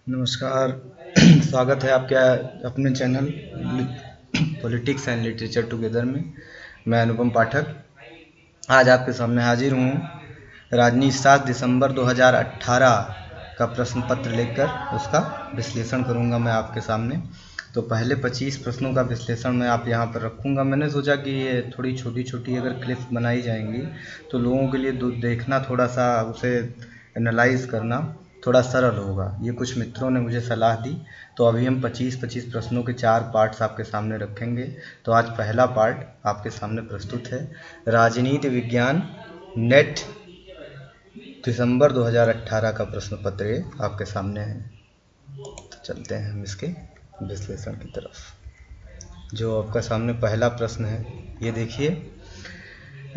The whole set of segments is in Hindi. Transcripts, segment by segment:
नमस्कार। स्वागत है आपके अपने channel politics and literature together में। मैं अनुपम पाठक आज आपके सामने हाजिर हूँ राजनीति 7 दिसंबर 2018 का प्रश्न पत्र लेकर उसका विश्लेषण करूँगा मैं आपके सामने। तो पहले 25 प्रश्नों का विश्लेषण मैं आप यहाँ पर रखूँगा। मैंने सोचा कि ये थोड़ी छोटी छोटी अगर क्लिप्स बनाई जाएंगी तो लोगों के लिए देखना, थोड़ा सा उसे एनालाइज करना थोड़ा सरल होगा। ये कुछ मित्रों ने मुझे सलाह दी। तो अभी हम 25 प्रश्नों के 4 पार्ट्स आपके सामने रखेंगे। तो आज पहला पार्ट आपके सामने प्रस्तुत है, राजनीति विज्ञान नेट दिसंबर 2018 का प्रश्न पत्र आपके सामने है। तो चलते हैं हम इसके विश्लेषण की तरफ। जो आपका सामने पहला प्रश्न है, ये देखिए।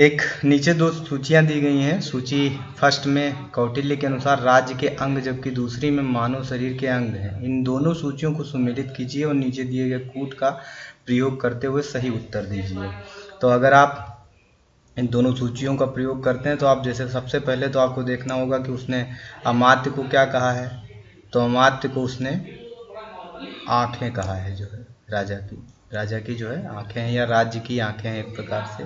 एक नीचे दो सूचियां दी गई हैं। सूची फर्स्ट में कौटिल्य के अनुसार राज्य के अंग, जबकि दूसरी में मानव शरीर के अंग हैं। इन दोनों सूचियों को सुमेलित कीजिए और नीचे दिए गए कूट का प्रयोग करते हुए सही उत्तर दीजिए। तो अगर आप इन दोनों सूचियों का प्रयोग करते हैं तो आप जैसे सबसे पहले तो आपको देखना होगा कि उसने अमात्य को क्या कहा है। तो अमात्य को उसने आँखें कहा है, जो है राजा की जो है आँखें हैं, या राज्य की आँखें हैं एक प्रकार से।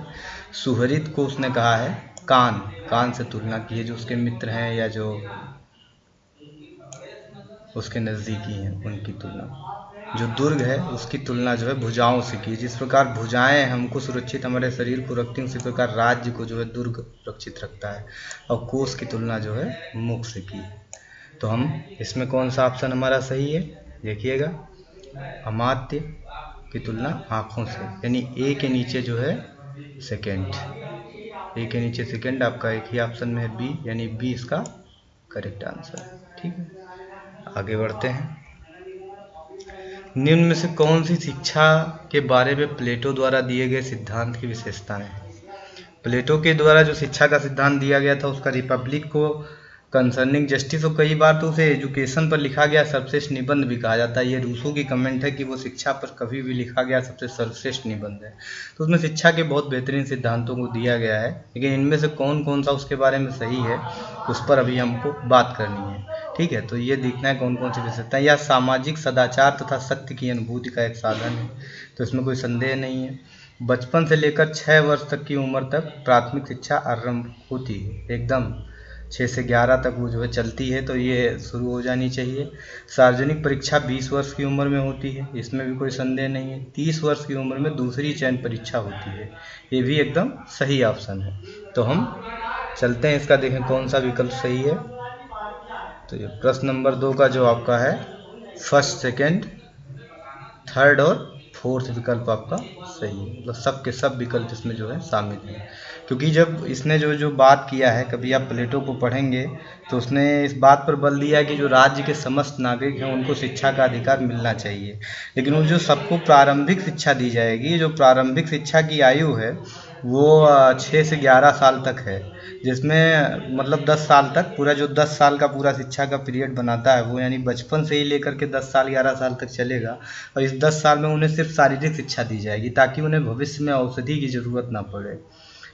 सुहृद को उसने कहा है कान से तुलना की है, जो उसके मित्र हैं या जो उसके नज़दीकी हैं उनकी तुलना। जो दुर्ग है उसकी तुलना जो है भुजाओं से की। जिस प्रकार भुजाएं हमको सुरक्षित हमारे शरीर को रखती हैं, उसी प्रकार राज्य को जो है दुर्ग सुरक्षित रखता है। और कोष की तुलना जो है मुख से की। तो हम इसमें कौन सा ऑप्शन हमारा सही है, देखिएगा। अमात्य की तुलना आँखों से, यानी ए के नीचे जो है सेकेंड, ए के नीचे सेकेंड आपका एक ही ऑप्शन में है बी, यानी बी इसका करेक्ट आंसर है। ठीक है, आगे बढ़ते हैं। निम्न में से कौन सी शिक्षा के बारे में प्लेटो द्वारा दिए गए सिद्धांत की विशेषताएं हैं। प्लेटो के द्वारा जो शिक्षा का सिद्धांत दिया गया था उसका रिपब्लिक को कंसर्निंग जस्टिस, और कई बार तो उसे एजुकेशन पर लिखा गया सर्वश्रेष्ठ निबंध भी कहा जाता है। ये रूसो की कमेंट है कि वो शिक्षा पर कभी भी लिखा गया सबसे सर्वश्रेष्ठ निबंध है। तो उसमें शिक्षा के बहुत बेहतरीन सिद्धांतों को दिया गया है, लेकिन इनमें से कौन कौन सा उसके बारे में सही है उस पर अभी हमको बात करनी है। ठीक है, तो ये देखना है कौन कौन सी विशेषताएं। या सामाजिक सदाचार तथा सत्य की अनुभूति का एक साधन है, तो इसमें कोई संदेह नहीं है। बचपन से लेकर 6 वर्ष तक की उम्र तक प्राथमिक शिक्षा आरंभ होती है, एकदम 6 से 11 तक वो जो है चलती है, तो ये शुरू हो जानी चाहिए। सार्वजनिक परीक्षा 20 वर्ष की उम्र में होती है, इसमें भी कोई संदेह नहीं है। 30 वर्ष की उम्र में दूसरी चयन परीक्षा होती है, ये भी एकदम सही ऑप्शन है। तो हम चलते हैं इसका, देखें कौन सा विकल्प सही है। तो ये प्रश्न नंबर 2 का जो आपका है फर्स्ट, सेकेंड, थर्ड और फोर्थ विकल्प आपका सही है। मतलब सब के सब विकल्प इसमें जो है शामिल हैं। क्योंकि जब इसने जो बात किया है, कभी आप प्लेटो को पढ़ेंगे तो उसने इस बात पर बल दिया कि जो राज्य के समस्त नागरिक हैं उनको शिक्षा का अधिकार मिलना चाहिए। लेकिन वो जो सबको प्रारंभिक शिक्षा दी जाएगी, जो प्रारंभिक शिक्षा की आयु है वो 6 से 11 साल तक है, जिसमें मतलब 10 साल तक पूरा, जो 10 साल का पूरा शिक्षा का पीरियड बनाता है वो, यानी बचपन से ही लेकर के 10 साल 11 साल तक चलेगा। और इस 10 साल में उन्हें सिर्फ शारीरिक शिक्षा दी जाएगी ताकि उन्हें भविष्य में औषधि की ज़रूरत ना पड़े।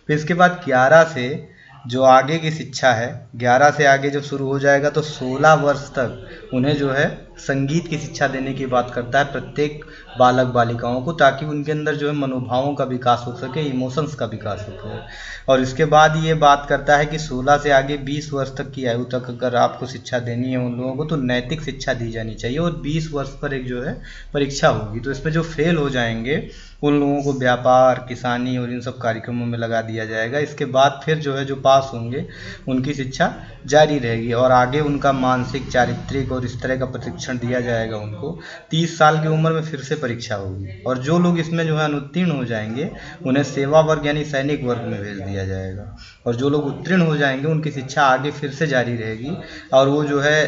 फिर इसके बाद 11 से जो आगे की शिक्षा है, 11 से आगे जब शुरू हो जाएगा तो 16 वर्ष तक उन्हें जो है संगीत की शिक्षा देने की बात करता है प्रत्येक बालक बालिकाओं को, ताकि उनके अंदर जो है मनोभावों का विकास हो सके, इमोशंस का विकास हो सके। और इसके बाद ये बात करता है कि 16 से आगे 20 वर्ष तक की आयु तक अगर आपको शिक्षा देनी है उन लोगों को, तो नैतिक शिक्षा दी जानी चाहिए। और 20 वर्ष पर एक जो है परीक्षा होगी, तो इसमें जो फेल हो जाएंगे उन लोगों को व्यापार, किसानी और इन सब कार्यक्रमों में लगा दिया जाएगा। इसके बाद फिर जो है जो पास होंगे उनकी शिक्षा जारी रहेगी और आगे उनका मानसिक, चारित्रिक और इस तरह का प्रशिक्षण दिया जाएगा उनको। 30 साल की उम्र में फिर से परीक्षा होगी, और जो लोग इसमें जो है अनुत्तीर्ण हो जाएंगे उन्हें सेवा वर्ग यानी सैनिक वर्ग में भेज दिया जाएगा। और जो लोग उत्तीर्ण हो जाएंगे उनकी शिक्षा आगे फिर से जारी रहेगी, और वो जो है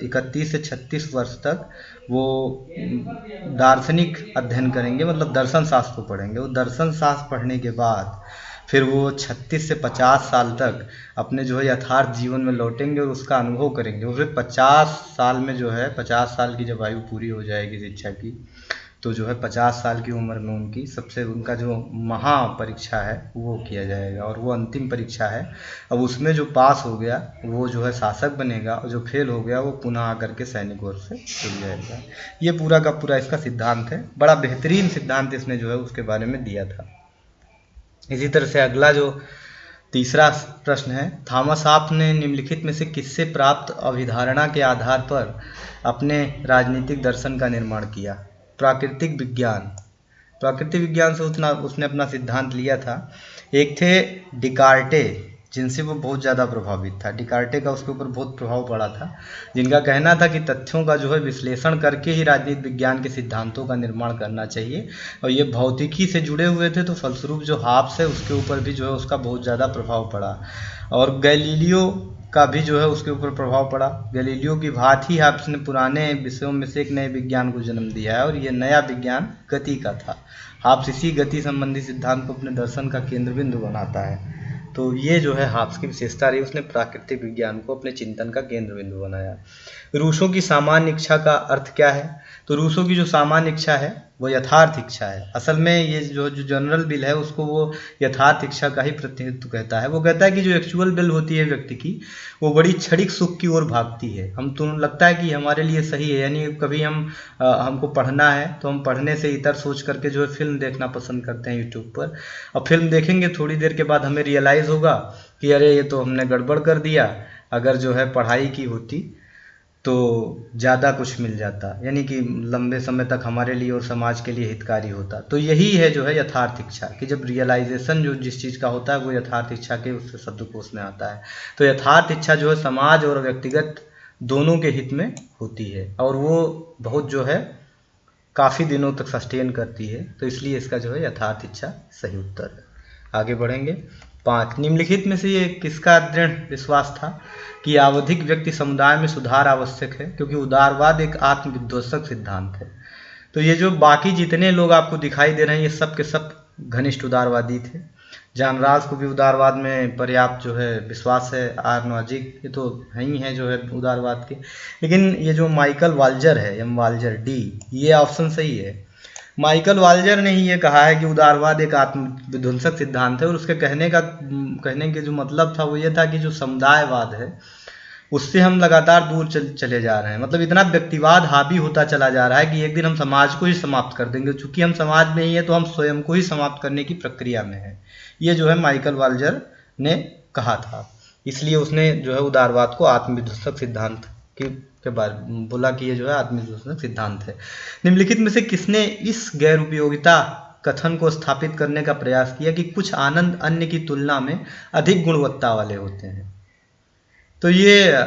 31 से 36 वर्ष तक वो दार्शनिक अध्ययन करेंगे, मतलब दर्शन शास्त्र को पढ़ेंगे। वो दर्शन शास्त्र पढ़ने के बाद फिर वो 36 से 50 साल तक अपने जो है यथार्थ जीवन में लौटेंगे और उसका अनुभव करेंगे। और फिर 50 साल में जो है 50 साल की जब आयु पूरी हो जाएगी शिक्षा की, तो जो है 50 साल की उम्र में उनकी सबसे उनका जो महापरीक्षा है वो किया जाएगा, और वो अंतिम परीक्षा है। अब उसमें जो पास हो गया वो जो है शासक बनेगा, और जो फेल हो गया वो पुनः आकर के सैनिक वर्ग से जुड़ जाएगा। ये पूरा का पूरा इसका सिद्धांत है। बड़ा बेहतरीन सिद्धांत इसने जो है उसके बारे में दिया था। इसी तरह से अगला जो तीसरा प्रश्न है, थॉमस हॉब्स ने निम्नलिखित में से किससे प्राप्त अभिधारणा के आधार पर अपने राजनीतिक दर्शन का निर्माण किया? प्राकृतिक विज्ञान। प्राकृतिक विज्ञान से उसने अपना सिद्धांत लिया था। एक थे डिकार्टे, जिनसे वो बहुत ज़्यादा प्रभावित था। डिकार्टे का उसके ऊपर बहुत प्रभाव पड़ा था, जिनका कहना था कि तथ्यों का जो है विश्लेषण करके ही राजनीतिक विज्ञान के सिद्धांतों का निर्माण करना चाहिए, और ये भौतिकी से जुड़े हुए थे, तो फलस्वरूप जो हॉब्स है उसके ऊपर भी जो है उसका बहुत ज़्यादा प्रभाव पड़ा। और गैलीलियो का भी जो है उसके ऊपर प्रभाव पड़ा। गैलीलियो की भांति हॉब्स ने पुराने विषयों में से एक नए विज्ञान को जन्म दिया है, और ये नया विज्ञान गति का था। हॉब्स इसी गति संबंधी सिद्धांत को अपने दर्शन का केंद्र बिंदु बनाता है। तो ये जो है हॉब्स की विशेषता रही, उसने प्राकृतिक विज्ञान को अपने चिंतन का केंद्र बिंदु बनाया। रूसों की सामान्य इच्छा का अर्थ क्या है? तो रूसों की जो सामान्य इच्छा है वो यथार्थ इच्छा है। असल में ये जो जनरल विल है उसको वो यथार्थ इच्छा का ही प्रतिनिधित्व कहता है। वो कहता है कि जो एक्चुअल विल होती है व्यक्ति की, वो बड़ी क्षणिक सुख की ओर भागती है। हम तो लगता है कि हमारे लिए सही है, यानी कभी हमको पढ़ना है तो हम पढ़ने से इतर सोच करके जो है फिल्म देखना पसंद करते हैं यूट्यूब पर। अब फिल्म देखेंगे, थोड़ी देर के बाद हमें रियलाइज़ होगा कि अरे ये तो हमने गड़बड़ कर दिया, अगर जो है पढ़ाई की होती तो ज़्यादा कुछ मिल जाता, यानी कि लंबे समय तक हमारे लिए और समाज के लिए हितकारी होता। तो यही है जो है यथार्थ इच्छा, कि जब रियलाइजेशन जो जिस चीज़ का होता है वो यथार्थ इच्छा के उससे शब्दकोश में आता है। तो यथार्थ इच्छा जो है समाज और व्यक्तिगत दोनों के हित में होती है, और वो बहुत जो है काफ़ी दिनों तक सस्टेन करती है। तो इसलिए इसका जो है यथार्थ इच्छा सही उत्तर है। आगे बढ़ेंगे। 5, निम्नलिखित में से ये किसका दृढ़ विश्वास था कि आवधिक व्यक्ति समुदाय में सुधार आवश्यक है, क्योंकि उदारवाद एक आत्मविध्वंसक सिद्धांत है। तो ये जो बाकी जितने लोग आपको दिखाई दे रहे हैं ये सब के सब घनिष्ठ उदारवादी थे। जॉन राल्स को भी उदारवाद में पर्याप्त जो है विश्वास है। आर नॉजिक ये तो है ही है जो है उदारवाद के। लेकिन ये जो माइकल वाल्जर है, एम वाल्जर डी, ये ऑप्शन सही है। माइकल वाल्जर ने ही ये कहा है कि उदारवाद एक आत्मविध्वंसक सिद्धांत है, और उसके कहने के जो मतलब था वो ये था कि जो समुदायवाद है उससे हम लगातार दूर चले जा रहे हैं। मतलब इतना व्यक्तिवाद हावी होता चला जा रहा है कि एक दिन हम समाज को ही समाप्त कर देंगे। चूंकि हम समाज में ही है तो हम स्वयं को ही समाप्त करने की प्रक्रिया में है। ये जो है माइकल वाल्जर ने कहा था। इसलिए उसने जो है उदारवाद को आत्मविध्वंसक सिद्धांत के बारे में बोला कि ये जो है आत्मविध्वंसक सिद्धांत है। निम्नलिखित में से किसने इस गैर उपयोगिता कथन को स्थापित करने का प्रयास किया कि कुछ आनंद अन्य की तुलना में अधिक गुणवत्ता वाले होते हैं? तो ये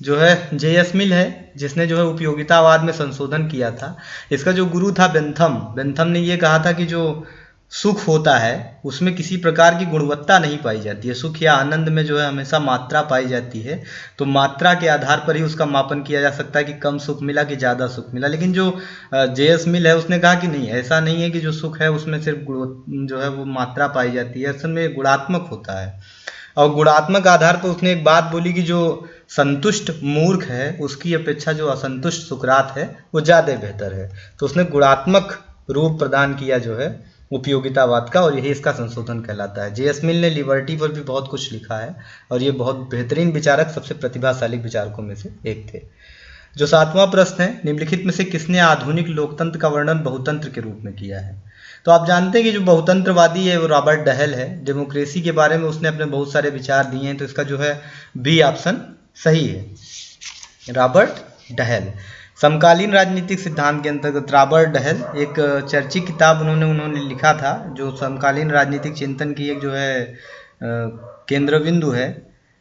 जो है जे.एस. मिल है, जिसने जो है उपयोगितावाद में संशोधन किया था। इसका जो गुरु था बेंथम ने ये कहा था कि जो सुख होता है उसमें किसी प्रकार की गुणवत्ता नहीं पाई जाती है। सुख या आनंद में जो है हमेशा मात्रा पाई जाती है। तो मात्रा के आधार पर ही उसका मापन किया जा सकता है कि कम सुख मिला कि ज़्यादा सुख मिला। लेकिन जो जे.एस. मिल है उसने कहा कि नहीं, ऐसा नहीं है कि जो सुख है उसमें सिर्फ जो है वो मात्रा पाई जाती है। असल में गुणात्मक होता है। और गुणात्मक आधार पर उसने एक बात बोली कि जो संतुष्ट मूर्ख है उसकी अपेक्षा जो असंतुष्ट सुकरात है वो ज़्यादा बेहतर है। तो उसने गुणात्मक रूप प्रदान किया जो है उपयोगितावाद का, और यही इसका संशोधन कहलाता है। जे.एस. मिल ने लिबर्टी पर भी बहुत कुछ लिखा है, और ये बहुत बेहतरीन विचारक, सबसे प्रतिभाशाली विचारकों में से एक थे। जो 7वां प्रश्न है, निम्नलिखित में से किसने आधुनिक लोकतंत्र का वर्णन बहुतंत्र के रूप में किया है? तो आप जानते हैं कि जो बहुतंत्रवादी है वो रॉबर्ट डहेल है। डेमोक्रेसी के बारे में उसने अपने बहुत सारे विचार दिए हैं। तो इसका जो है बी ऑप्शन सही है, रॉबर्ट डहेल। समकालीन राजनीतिक सिद्धांत के अंतर्गत रॉबर्ट डहेल एक चर्चित किताब उन्होंने लिखा था, जो समकालीन राजनीतिक चिंतन की एक जो है केंद्र बिंदु है।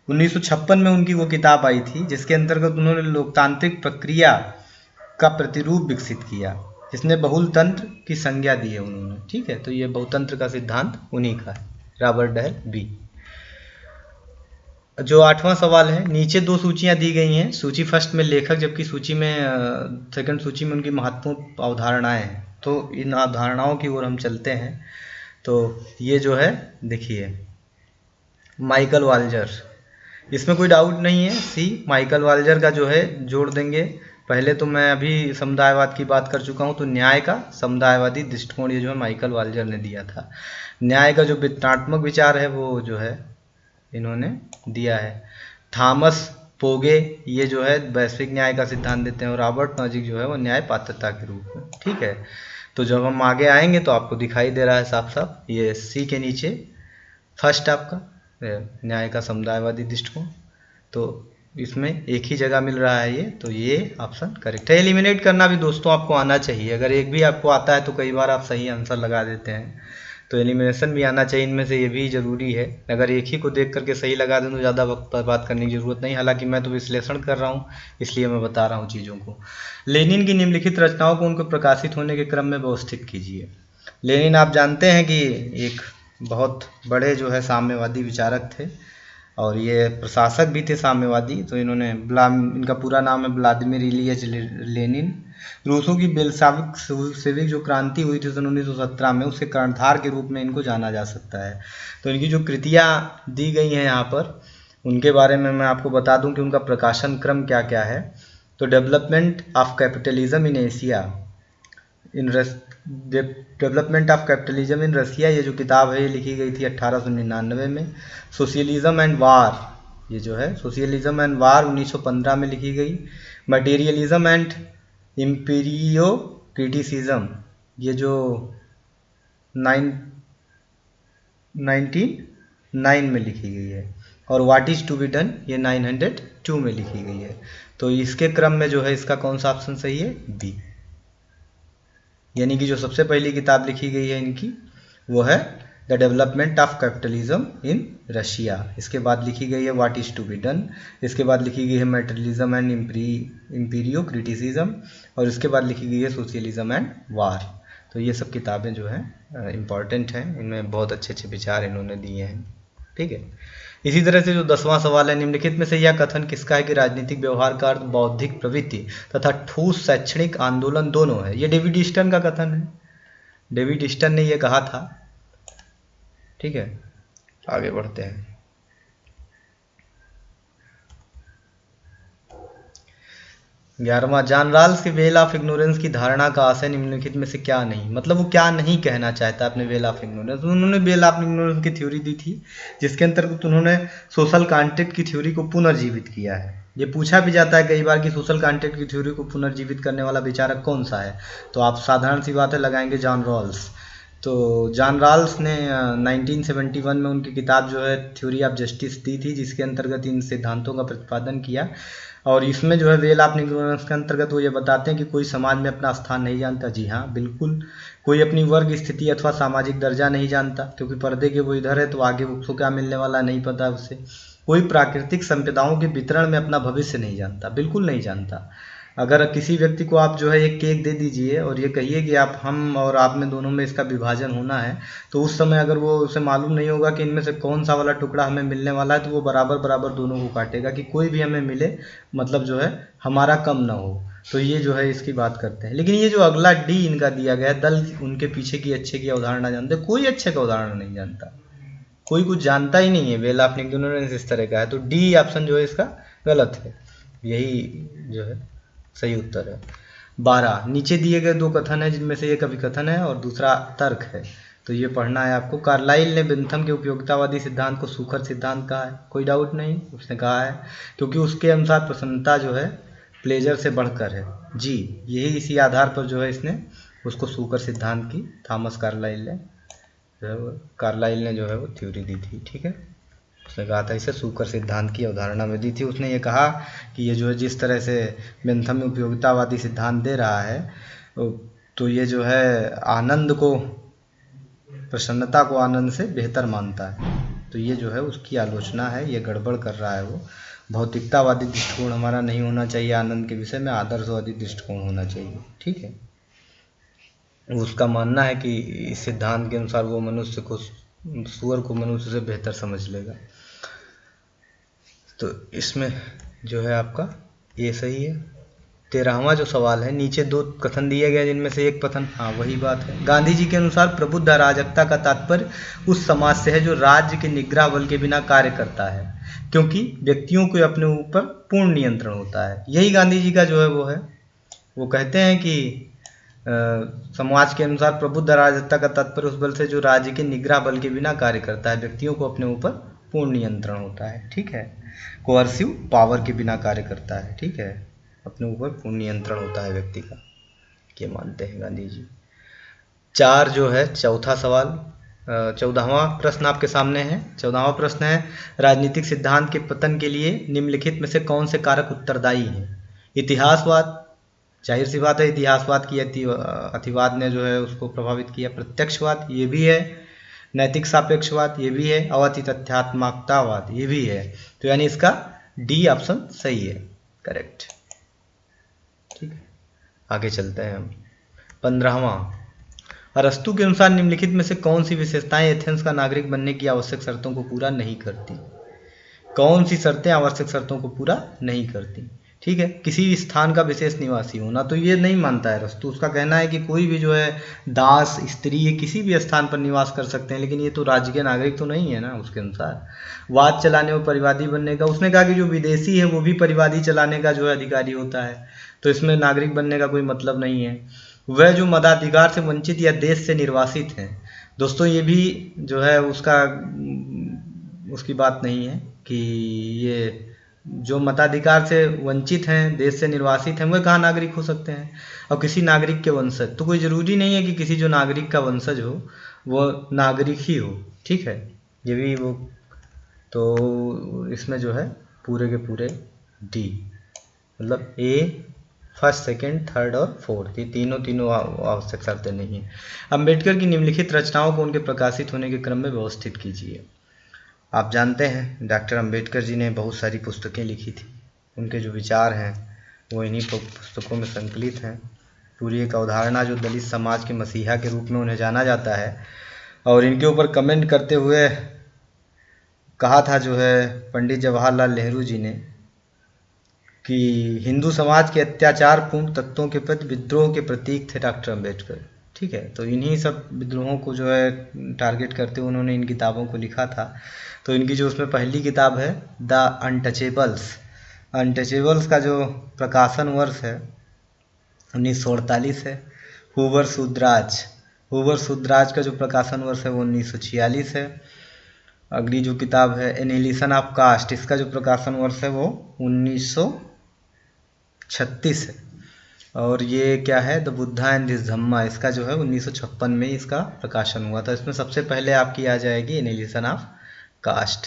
1956 में उनकी वो किताब आई थी, जिसके अंतर्गत उन्होंने लोकतांत्रिक प्रक्रिया का प्रतिरूप विकसित किया, जिसने बहुलतंत्र की संज्ञा दी है उन्होंने। ठीक है, तो ये बहुतंत्र का सिद्धांत उन्हीं का है, रॉबर्ट डहेल बी। जो 8वां सवाल है, नीचे 2 सूचियां दी गई हैं। सूची फर्स्ट में लेखक, जबकि सूची में सेकंड सूची में उनकी महत्वपूर्ण अवधारणाएं हैं। तो इन अवधारणाओं की ओर हम चलते हैं। तो ये जो है देखिए माइकल वाल्जर, इसमें कोई डाउट नहीं है, सी माइकल वाल्जर का जो है जोड़ देंगे पहले तो मैं अभी समुदायवाद की बात कर चुका हूँ, तो न्याय का समुदायवादी दृष्टिकोण ये जो है माइकल वाल्जर ने दिया था। न्याय का जो वितरणात्मक विचार है वो जो है इन्होंने दिया है। थॉमस पोगे ये जो है वैश्विक न्याय का सिद्धांत देते हैं, और रॉबर्ट नॉजिक जो है वो न्याय पात्रता के रूप में। ठीक है, तो जब हम आगे आएंगे तो आपको दिखाई दे रहा है साफ साफ, ये सी के नीचे फर्स्ट आपका न्याय का समुदायवादी दृष्टिकोण, तो इसमें एक ही जगह मिल रहा है ये, तो ये ऑप्शन करेक्ट है। एलिमिनेट करना भी दोस्तों आपको आना चाहिए, अगर एक भी आपको आता है तो कई बार आप सही आंसर लगा देते हैं, तो एलिमिनेशन भी आना चाहिए इनमें से, ये भी जरूरी है। अगर एक ही को देख करके सही लगा दें तो ज़्यादा वक्त पर बात करने की जरूरत नहीं, हालांकि मैं तो विश्लेषण कर रहा हूँ इसलिए मैं बता रहा हूँ चीज़ों को। लेनिन की निम्नलिखित रचनाओं को उनको प्रकाशित होने के क्रम में व्यवस्थित कीजिए। लेनिन आप जानते हैं कि एक बहुत बड़े जो है साम्यवादी विचारक थे, और ये प्रशासक भी थे साम्यवादी। तो इन्होंने इनका पूरा नाम है व्लादिमीर इलियच लेनिन। रूसों की बेल्शाविक जो क्रांति हुई थी सन 1917 में, उसके कर्णधार के रूप में इनको जाना जा सकता है। तो इनकी जो कृतियाँ दी गई हैं यहाँ पर, उनके बारे में मैं आपको बता दूं कि उनका प्रकाशन क्रम क्या क्या है। तो development of capitalism in Asia, development of capitalism in Russia, ये जो किताब है ये लिखी गई थी 1899 में। सोशलिज्म एंड वार, ये जो है सोशलिज्म एंड वार 1915 में लिखी गई। मटेरियलिज्म एंड इम्पीरियो क्रिटिसिज्म, ये जो 1909 में लिखी गई है। और what is to be done, ये 902 में लिखी गई है। तो इसके क्रम में जो है इसका कौन सा ऑप्शन सही है, बी। यानी कि जो सबसे पहली किताब लिखी गई है इनकी वो है the development of capitalism in Russia. इसके बाद लिखी गई है what is to be done. इसके बाद लिखी गई है मटेरियलिज्म एंड इम्पीरियो क्रिटिसिज्म। और इसके बाद लिखी गई है सोशलिज्म एंड वार। तो ये सब किताबें जो हैं इम्पॉर्टेंट हैं, इनमें बहुत अच्छे अच्छे विचार इन्होंने दिए हैं। ठीक है, इसी तरह से जो 10वां सवाल है, निम्नलिखित में से यह कथन किसका है कि राजनीतिक व्यवहार का अर्थ बौद्धिक प्रवृत्ति तथा ठोस शैक्षणिक आंदोलन दोनों है। ये डेविड ईस्टन का कथन है, डेविड ईस्टन ने ये कहा था। ठीक है, आगे बढ़ते हैं। 11वां, जॉन रॉल्स की वेल ऑफ इग्नोरेंस की धारणा का आशय निम्नलिखित में से क्या नहीं, मतलब वो क्या नहीं कहना चाहता अपने वेल ऑफ इग्नोरेंस। उन्होंने वेल ऑफ इग्नोरेंस की थ्योरी दी थी, जिसके अंतर्गत उन्होंने सोशल कॉन्ट्रैक्ट की थ्योरी को पुनर्जीवित किया है। ये पूछा भी जाता है कई बार कि सोशल कॉन्ट्रैक्ट की थ्योरी को पुनर्जीवित करने वाला विचारक कौन सा है, तो आप साधारण सी बात है लगाएंगे जॉन रॉल्स। तो जॉन रॉल्स ने 1971 में उनकी किताब जो है थ्योरी ऑफ जस्टिस दी थी, जिसके अंतर्गत इन सिद्धांतों का प्रतिपादन किया। और इसमें जो है वेल ऑफ इग्नोरेंस के अंतर्गत वो ये बताते हैं कि कोई समाज में अपना स्थान नहीं जानता। जी हाँ, बिल्कुल। कोई अपनी वर्ग स्थिति अथवा सामाजिक दर्जा नहीं जानता, क्योंकि पर्दे के वो इधर है तो आगे उसको क्या मिलने वाला नहीं पता उसे। कोई प्राकृतिक संपदाओं के वितरण में अपना भविष्य नहीं जानता, बिल्कुल नहीं जानता। अगर किसी व्यक्ति को आप जो है एक केक दे दीजिए और ये कहिए कि आप हम और आप में दोनों में इसका विभाजन होना है, तो उस समय अगर वो उसे मालूम नहीं होगा कि इनमें से कौन सा वाला टुकड़ा हमें मिलने वाला है, तो वो बराबर बराबर दोनों को काटेगा कि कोई भी हमें मिले, मतलब जो है हमारा कम ना हो। तो ये जो है इसकी बात करते हैं। लेकिन ये जो अगला डी इनका दिया गया है, दल उनके पीछे की अच्छे की अवधारणा जानते, कोई अच्छे का उदाहरण नहीं जानता, कोई कुछ जानता ही नहीं है। वेल ऑफ इग्नोरेंस इस तरह का है, तो डी ऑप्शन जो है इसका गलत है, यही जो है सही उत्तर है। 12, नीचे दिए गए दो कथन है, जिनमें से एक अभिकथन है और दूसरा तर्क है, तो ये पढ़ना है आपको। कार्लाइल ने बेंथम के उपयोगितावादी सिद्धांत को सुखद सिद्धांत कहा है, कोई डाउट नहीं, उसने कहा है, क्योंकि उसके अनुसार प्रसन्नता जो है प्लेजर से बढ़कर है। जी, यही इसी आधार पर जो है इसने उसको सुखद सिद्धांत की थॉमस कार्लाइल ने जो है वो थ्योरी दी थी। ठीक है, उसने कहा था इसे सुकर सिद्धांत की अवधारणा में दी थी। उसने ये कहा कि ये जो है जिस तरह से बेंथम में उपयोगितावादी सिद्धांत दे रहा है, तो ये जो है आनंद को, प्रसन्नता को आनंद से बेहतर मानता है, तो ये जो है उसकी आलोचना है, ये गड़बड़ कर रहा है वो। भौतिकतावादी दृष्टिकोण हमारा नहीं होना चाहिए आनंद के विषय में, आदर्शवादी दृष्टिकोण होना चाहिए। ठीक है, उसका मानना है कि इस सिद्धांत के अनुसार वो मनुष्य को, सूअर को मनुष्य से बेहतर समझ लेगा। तो इसमें जो है आपका ये सही है। 13वां जो सवाल है, नीचे दो कथन दिए गए जिनमें से एक कथन, हाँ वही बात है। गांधी जी के अनुसार प्रबुद्ध अराजकता का तात्पर्य उस समाज से है जो राज्य के निग्रह बल के बिना कार्य करता है, क्योंकि व्यक्तियों को अपने ऊपर पूर्ण नियंत्रण होता है। यही गांधी जी का जो है वो है वो कहते हैं कि समाज के अनुसार प्रबुद्ध अराजकता का तात्पर्य उस बल से जो राज्य के निग्रह बल के बिना कार्य करता है, व्यक्तियों को अपने ऊपर पूर्ण नियंत्रण होता है। ठीक है, कोअर्सिव पावर के बिना कार्य करता है। ठीक है, अपने ऊपर पूर्ण नियंत्रण होता है व्यक्ति का, ये मानते हैं गांधी जी। 4 जो है चौथा सवाल, 14वां प्रश्न आपके सामने है। 14वां प्रश्न है, राजनीतिक सिद्धांत के पतन के लिए निम्नलिखित में से कौन से कारक उत्तरदायी हैं? इतिहासवाद, जाहिर सी बात है इतिहासवाद की अतिवाद ने जो है उसको प्रभावित किया। प्रत्यक्षवाद, ये भी है। नैतिक सापेक्षवाद, ये भी है। और अति तथ्यात्मकतावाद, ये भी है। तो यानी इसका डी ऑप्शन सही है, करेक्ट। ठीक है, आगे चलते हैं हम। 15वां, अरस्तु के अनुसार निम्नलिखित में से कौन सी विशेषताएं एथेंस का नागरिक बनने की आवश्यक शर्तों को पूरा नहीं करती? कौन सी शर्तें आवश्यक शर्तों को पूरा नहीं करती? ठीक है, किसी भी स्थान का विशेष निवासी होना, तो ये नहीं मानता है अरस्तु। उसका कहना है कि कोई भी जो है दास, स्त्री, ये किसी भी स्थान पर निवास कर सकते हैं, लेकिन ये तो राज्य के नागरिक तो नहीं है ना उसके अनुसार। वाद चलाने और परिवादी बनने का, उसने कहा कि जो विदेशी है वो भी परिवादी चलाने का जो है अधिकारी होता है, तो इसमें नागरिक बनने का कोई मतलब नहीं है। वह जो मताधिकार से वंचित या देश से निर्वासित हैं, दोस्तों ये भी जो है उसकी बात नहीं है कि ये जो मताधिकार से वंचित हैं, देश से निर्वासित हैं, वह कहाँ नागरिक हो सकते हैं? और किसी नागरिक के वंशज, तो कोई ज़रूरी नहीं है कि किसी जो नागरिक का वंशज हो वो नागरिक ही हो। ठीक है, ये भी वो, तो इसमें जो है पूरे के पूरे डी, मतलब ए फर्स्ट, सेकंड, थर्ड और फोर्थ, ये तीनों आवश्यक शर्तें नहीं है। अम्बेडकर की निम्नलिखित रचनाओं को उनके प्रकाशित होने के क्रम में व्यवस्थित कीजिए। आप जानते हैं डॉक्टर अम्बेडकर जी ने बहुत सारी पुस्तकें लिखी थी, उनके जो विचार हैं वो इन्हीं पुस्तकों में संकलित हैं। पूरी एक अवधारणा जो दलित समाज के मसीहा के रूप में उन्हें जाना जाता है, और इनके ऊपर कमेंट करते हुए कहा था जो है पंडित जवाहरलाल नेहरू जी ने कि हिंदू समाज के अत्याचारपूर्ण तत्वों के प्रति विद्रोह के प्रतीक थे डॉक्टर अम्बेडकर। ठीक है, तो इन्हीं सब विद्रोहों को जो है टारगेट करते हुए उन्होंने इन किताबों को लिखा था। तो इनकी जो उसमें पहली किताब है द अनटचेबल्स, अनटचेबल्स का जो प्रकाशन वर्ष है 1948 है। हूवर सुद्राज का जो प्रकाशन वर्ष है वो 1946 है। अगली जो किताब है एनिलिसन ऑफ कास्ट, इसका जो प्रकाशन वर्ष है वो 1936 है। और ये क्या है द बुद्धा एंड दिस धम्मा, इसका जो है 1956 में इसका प्रकाशन हुआ था। इसमें सबसे पहले आपकी आ जाएगी एनिलिसन ऑफ कास्ट,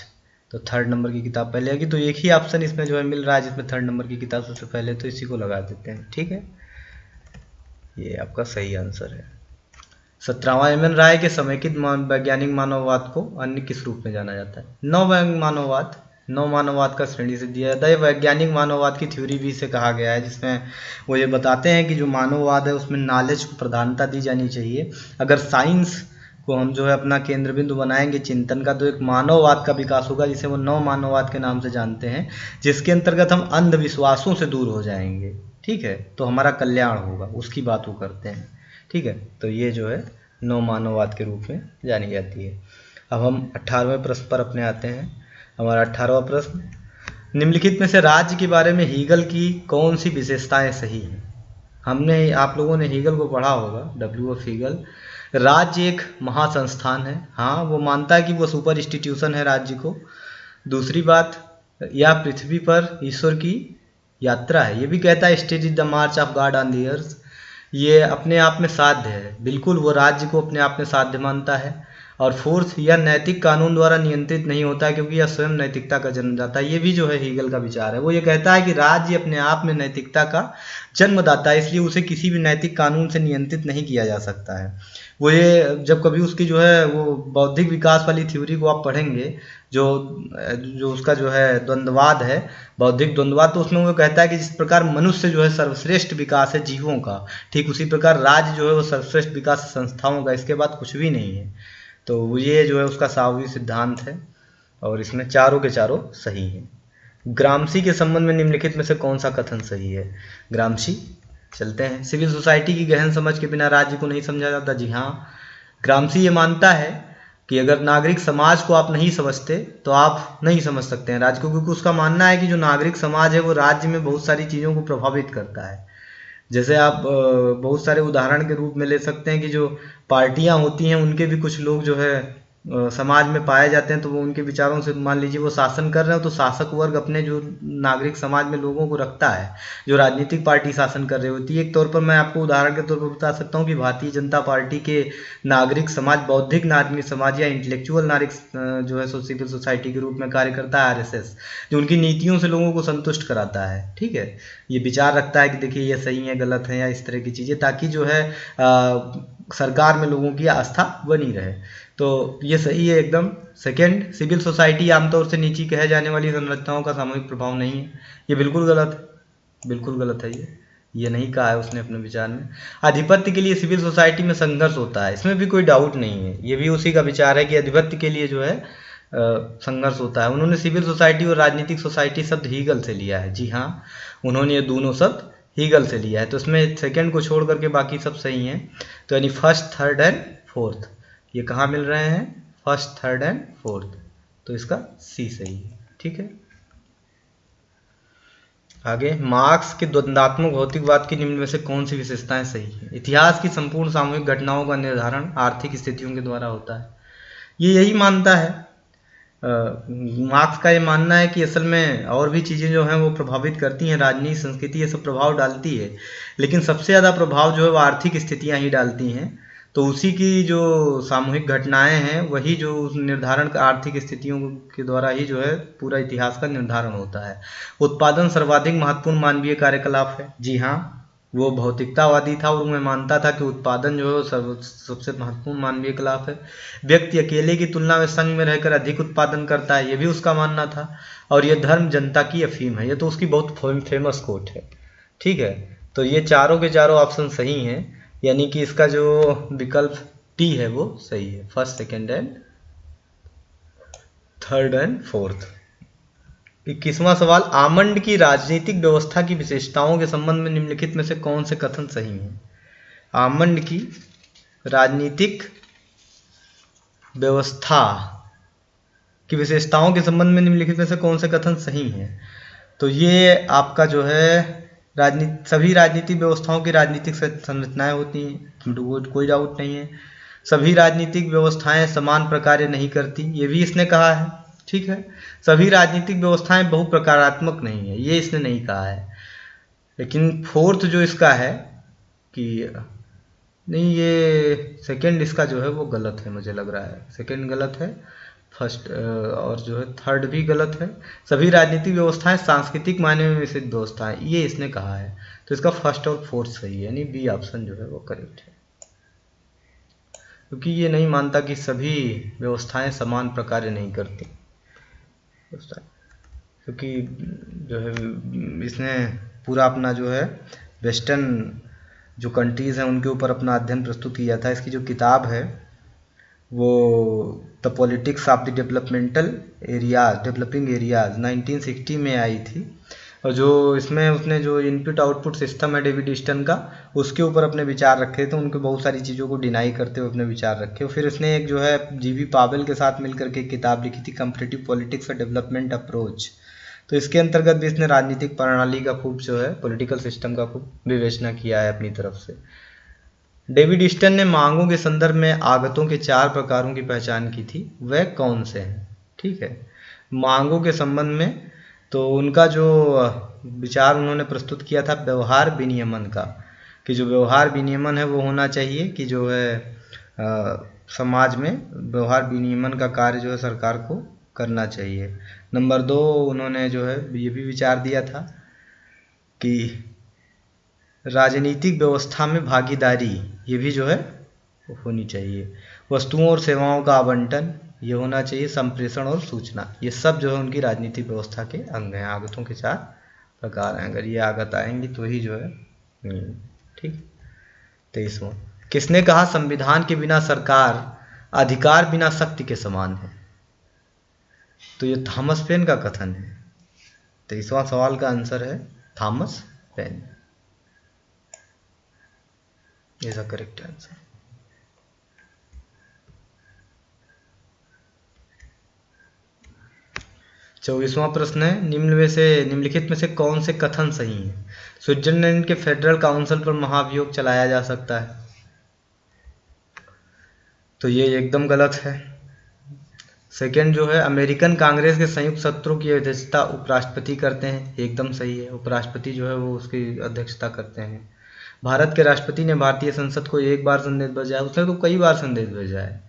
तो 3rd नंबर की किताब पहले आएगी। तो एक ही ऑप्शन इसमें जो है मिल रहा है जिसमें 3rd नंबर की किताब सबसे पहले, तो इसी को लगा देते हैं। ठीक है, ये आपका सही आंसर है। 17वां, एम एन राय के समेकित वैज्ञानिक मानववाद को अन्य किस रूप में जाना जाता है? नव मानववाद का श्रेणी से दिया जाता है। वैज्ञानिक मानववाद की थ्योरी भी इसे कहा गया है, जिसमें वो ये बताते हैं कि जो मानववाद है उसमें नॉलेज को प्रधानता दी जानी चाहिए। अगर साइंस को हम जो है अपना केंद्र बिंदु बनाएंगे चिंतन का, तो एक मानववाद का विकास होगा जिसे वो नव मानववाद के नाम से जानते हैं, जिसके अंतर्गत हम अंधविश्वासों से दूर हो जाएंगे। ठीक है, तो हमारा कल्याण होगा, उसकी बात वो करते हैं। ठीक है, तो ये जो है नव मानववाद के रूप में जानी जाती है। अब हम 18वें प्रश्न पर अपने आते हैं। हमारा 18वां प्रश्न, निम्नलिखित में से राज्य के बारे में हीगल की कौन सी विशेषताएं सही हैं? आप लोगों ने हीगल को पढ़ा होगा, W.F. हीगल। राज्य एक महासंस्थान है, हाँ वो मानता है कि वो सुपर इंस्टीट्यूशन है राज्य को। दूसरी बात, यह पृथ्वी पर ईश्वर की यात्रा है, ये भी कहता है state is the March of God on the earth, ये अपने आप में साध्य है, बिल्कुल वो राज्य को अपने आप में साध्य मानता है। और फोर्थ, यह नैतिक कानून द्वारा नियंत्रित नहीं होता है क्योंकि यह स्वयं नैतिकता का जन्मदाता है, ये भी जो है हीगल का विचार है। वो ये कहता है कि राज्य अपने आप में नैतिकता का जन्मदाता है, इसलिए उसे किसी भी नैतिक कानून से नियंत्रित नहीं किया जा सकता है। वो ये जब कभी उसकी जो है वो बौद्धिक विकास वाली थ्योरी को आप पढ़ेंगे, जो उसका जो है द्वंद्ववाद है, बौद्धिक द्वंद्ववाद, तो उसमें वो कहता है कि जिस प्रकार मनुष्य जो है सर्वश्रेष्ठ विकास है जीवों का, ठीक उसी प्रकार राज्य जो है वो सर्वश्रेष्ठ विकास संस्थाओं का, इसके बाद कुछ भी नहीं है। तो ये जो है उसका साहवी सिद्धांत है, और इसमें चारों के चारों सही हैं। ग्रामशी के संबंध में निम्नलिखित में से कौन सा कथन सही है? ग्रामशी, चलते हैं। सिविल सोसाइटी की गहन समझ के बिना राज्य को नहीं समझा जाता, जी हाँ। ग्रामशी ये मानता है कि अगर नागरिक समाज को आप नहीं समझते तो आप नहीं समझ सकते हैं राज्य को, क्योंकि उसका मानना है कि जो नागरिक समाज है वो राज्य में बहुत सारी चीज़ों को प्रभावित करता है। जैसे आप बहुत सारे उदाहरण के रूप में ले सकते हैं कि जो पार्टियां होती हैं उनके भी कुछ लोग जो है समाज में पाए जाते हैं, तो वो उनके विचारों से मान लीजिए वो शासन कर रहे हो तो शासक वर्ग अपने जो नागरिक समाज में लोगों को रखता है, जो राजनीतिक पार्टी शासन कर रही होती है। एक तौर पर मैं आपको उदाहरण के तौर पर बता सकता हूँ कि भारतीय जनता पार्टी के नागरिक समाज, बौद्धिक नागरिक समाज या इंटेलेक्चुअल नागरिक जो है सिविल सोसाइटी के रूप में कार्य करता है आरएसएस, जो उनकी नीतियों से लोगों को संतुष्ट कराता है। ठीक है, ये विचार रखता है कि देखिए ये सही है गलत है या इस तरह की चीज़ें, ताकि जो है सरकार में लोगों की आस्था बनी रहे। तो ये सही है एकदम। सेकंड, सिविल सोसाइटी आमतौर से नीची कहे जाने वाली संरचनाओं का सामूहिक प्रभाव नहीं है। ये बिल्कुल गलत है, बिल्कुल गलत है ये नहीं कहा है उसने अपने विचार में। आधिपत्य के लिए सिविल सोसाइटी में संघर्ष होता है, इसमें भी कोई डाउट नहीं है, ये भी उसी का विचार है कि आधिपत्य के लिए जो है संघर्ष होता है। उन्होंने सिविल सोसाइटी और राजनीतिक सोसाइटी शब्द हीगल से लिया है। जी हाँ, उन्होंने ये दोनों शब्द हीगल से लिया है। तो इसमें सेकंड को छोड़ करके बाकी सब सही हैं। तो यानी फर्स्ट, थर्ड एंड फोर्थ ये कहाँ मिल रहे हैं? First, third and fourth. तो इसका सी सही है। ठीक है, आगे, मार्क्स के द्वंद्वात्मक भौतिकवाद की निम्न में से कौन सी विशेषताएं सही है? इतिहास की संपूर्ण सामूहिक घटनाओं का निर्धारण आर्थिक स्थितियों के द्वारा होता है। ये यही मानता है। मार्क्स का ये मानना है कि असल में और भी चीज़ें जो हैं वो प्रभावित करती हैं, राजनीति, संस्कृति, ये सब प्रभाव डालती है, लेकिन सबसे ज़्यादा प्रभाव जो है वो आर्थिक स्थितियां ही डालती हैं। तो उसी की जो सामूहिक घटनाएं हैं वही जो निर्धारण आर्थिक स्थितियों के द्वारा ही जो है पूरा इतिहास का निर्धारण होता है। उत्पादन सर्वाधिक महत्वपूर्ण मानवीय कार्यकलाप है। जी हाँ, वो भौतिकतावादी था और मैं मानता था कि उत्पादन जो है वो सबसे महत्वपूर्ण मानवीय कलाप है। व्यक्ति अकेले की तुलना में संघ में रहकर अधिक उत्पादन करता है, ये भी उसका मानना था। और ये धर्म जनता की अफीम है, ये तो उसकी बहुत फेमस कोट है। ठीक है, तो ये चारों के चारों ऑप्शन सही हैं, यानी कि इसका जो विकल्प टी है वो सही है। First, second and third and fourth. 21वां सवाल, आमंड की राजनीतिक व्यवस्था की विशेषताओं के संबंध में निम्नलिखित में से कौन से कथन सही हैं? आमंड की राजनीतिक व्यवस्था की विशेषताओं के संबंध में निम्नलिखित में से कौन से कथन सही हैं? तो ये आपका जो है सभी राजनीतिक व्यवस्थाओं की राजनीतिक संरचनाएं होती हैं, कोई डाउट नहीं है। सभी राजनीतिक व्यवस्थाएं समान प्रकार्य नहीं करती, ये भी इसने कहा है। ठीक है, सभी राजनीतिक व्यवस्थाएं बहुप्रकारात्मक नहीं है, ये इसने नहीं कहा है। लेकिन फोर्थ जो इसका है कि नहीं, ये सेकंड इसका जो है वो गलत है, मुझे लग रहा है सेकंड गलत है, फर्स्ट और जो है थर्ड भी गलत है। सभी राजनीतिक व्यवस्थाएं सांस्कृतिक मायने में विकसित व्यवस्थाएं, ये इसने कहा है। तो इसका फर्स्ट और फोर्थ सही है, यानी बी ऑप्शन जो है वो करेक्ट है, क्योंकि ये नहीं मानता कि सभी व्यवस्थाएं समान प्रकार्य नहीं करती, क्योंकि जो है इसने पूरा अपना जो है वेस्टर्न जो कंट्रीज़ हैं उनके ऊपर अपना अध्ययन प्रस्तुत किया था। इसकी जो किताब है वो the politics of the developing areas 1960 में आई थी। और जो इसमें उसने जो इनपुट आउटपुट सिस्टम है डेविड ईस्टन का, उसके ऊपर अपने विचार रखे थे। उनके बहुत सारी चीज़ों को डिनाई करते हुए अपने विचार रखे। फिर उसने एक जो है जीवी पावेल के साथ मिलकर के किताब लिखी थी, कंपैरेटिव पॉलिटिक्स और डेवलपमेंट अप्रोच। तो इसके अंतर्गत भी इसने राजनीतिक प्रणाली का खूब जो है पॉलिटिकल सिस्टम का खूब विवेचना किया है अपनी तरफ से। डेविड ईस्टन ने मांगों के संदर्भ में आगतों के 4 प्रकारों की पहचान की थी, वह कौन से हैं? ठीक है, मांगों के संबंध में तो उनका जो विचार उन्होंने प्रस्तुत किया था व्यवहार विनियमन का, कि जो व्यवहार विनियमन है वो होना चाहिए कि जो है समाज में व्यवहार विनियमन का कार्य जो है सरकार को करना चाहिए। नंबर 2, उन्होंने जो है ये भी विचार दिया था कि राजनीतिक व्यवस्था में भागीदारी ये भी जो है होनी चाहिए। वस्तुओं और सेवाओं का आवंटन ये होना चाहिए। संप्रेषण और सूचना, ये सब जो है उनकी राजनीतिक व्यवस्था के अंग हैं। आगतों के 4 प्रकार हैं, अगर ये आगत आएंगी तो ही जो है ठीक। 23वां, किसने कहा संविधान के बिना सरकार अधिकार बिना शक्ति के समान है? तो ये थॉमस पेन का कथन है। 23वां सवाल का आंसर है Thomas Paine, is a correct answer. 24वां प्रश्न है, निम्नलिखित में से कौन से कथन सही है? स्विट्जरलैंड के फेडरल काउंसिल पर महाभियोग चलाया जा सकता है, तो ये एकदम गलत है। सेकंड जो है, अमेरिकन कांग्रेस के संयुक्त सत्रों की अध्यक्षता उपराष्ट्रपति करते हैं, एकदम सही है। उपराष्ट्रपति जो है वो उसकी अध्यक्षता करते हैं। भारत के राष्ट्रपति ने भारतीय संसद को एक बार संदेश भेजा है, उसने तो कई बार संदेश भेजा है।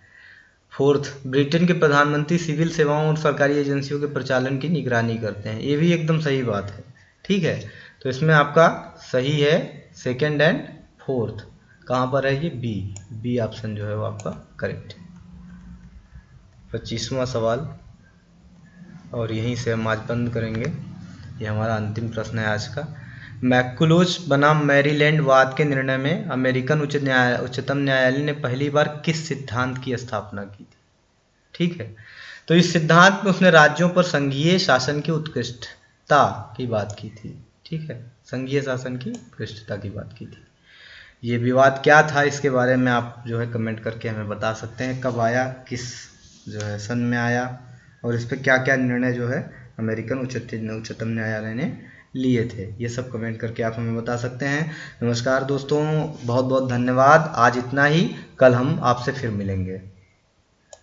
फोर्थ, ब्रिटेन के प्रधानमंत्री सिविल सेवाओं और सरकारी एजेंसियों के प्रचालन की निगरानी करते हैं, ये भी एकदम सही बात है। ठीक है, तो इसमें आपका सही है सेकंड एंड फोर्थ। कहाँ पर है ये? बी ऑप्शन जो है वो आपका करेक्ट है। 25वां सवाल, और यहीं से हम आज बंद करेंगे, ये हमारा अंतिम प्रश्न है आज का। मैकुलोच बनाम मैरीलैंड वाद के निर्णय में अमेरिकन उच्चतम न्यायालय ने पहली बार किस सिद्धांत की स्थापना की थी? ठीक है, तो इस सिद्धांत में उसने राज्यों पर संघीय शासन की उत्कृष्टता की बात की थी। ठीक है, संघीय शासन की उत्कृष्टता की बात की थी। ये विवाद क्या था, इसके बारे में आप जो है कमेंट करके हमें बता सकते हैं। कब आया, किस जो है सन में आया, और इस पर क्या क्या निर्णय जो है अमेरिकन उच्चतम न्यायालय ने लिए थे, ये सब कमेंट करके आप हमें बता सकते हैं। नमस्कार दोस्तों, बहुत बहुत धन्यवाद। आज इतना ही, कल हम आपसे फिर मिलेंगे।